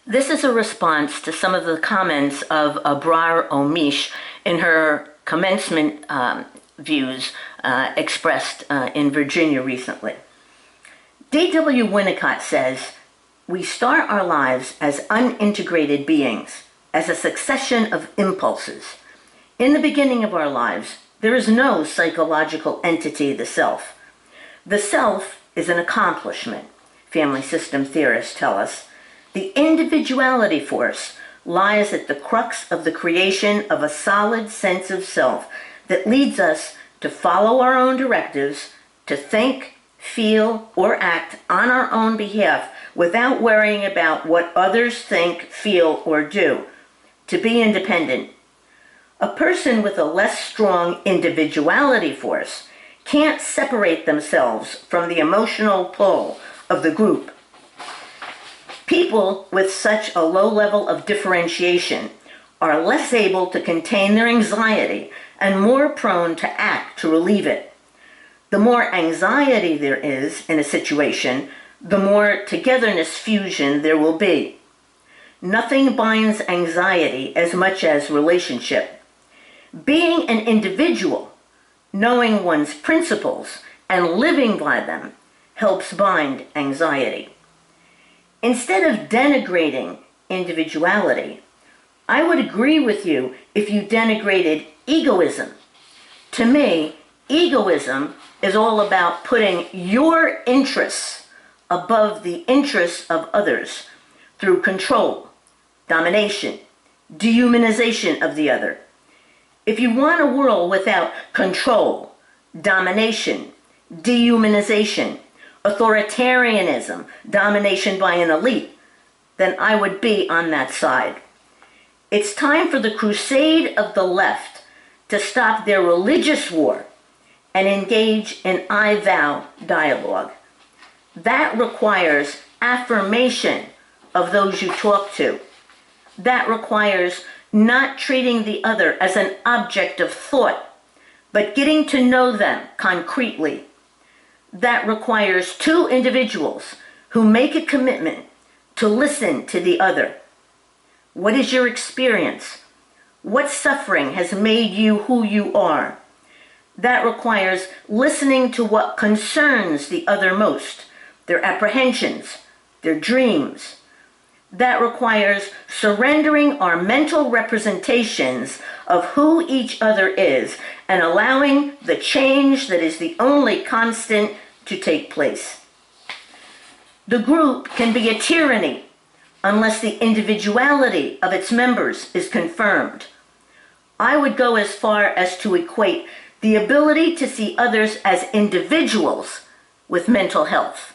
This is a response to some of the comments of Abrar Omeish in her commencement views expressed in Virginia recently. D.W. Winnicott says, "We start our lives as unintegrated beings, as a succession of impulses. In the beginning of our lives, there is no psychological entity, the self. The self is an accomplishment," family system theorists tell us. The individuality force lies at the crux of the creation of a solid sense of self that leads us to follow our own directives, to think, feel, or act on our own behalf without worrying about what others think, feel, or do, to be independent. A person with a less strong individuality force can't separate themselves from the emotional pull of the group. People with such a low level of differentiation are less able to contain their anxiety and more prone to act to relieve it. The more anxiety there is in a situation, the more togetherness fusion there will be. Nothing binds anxiety as much as relationship. Being an individual, knowing one's principles, and living by them helps bind anxiety. Instead of denigrating individuality, I would agree with you if you denigrated egoism. To me, egoism is all about putting your interests above the interests of others through control, domination, dehumanization of the other. If you want a world without control, domination, dehumanization, authoritarianism, domination by an elite, then I would be on that side. It's time for the crusade of the left to stop their religious war and engage in I-thou dialogue. That requires affirmation of those you talk to. That requires not treating the other as an object of thought, but getting to know them concretely. That requires two individuals who make a commitment to listen to the other. What is your experience? What suffering has made you who you are? That requires listening to what concerns the other most, their apprehensions, their dreams. That requires surrendering our mental representations of who each other is and allowing the change that is the only constant to take place. The group can be a tyranny unless the individuality of its members is confirmed. I would go as far as to equate the ability to see others as individuals with mental health.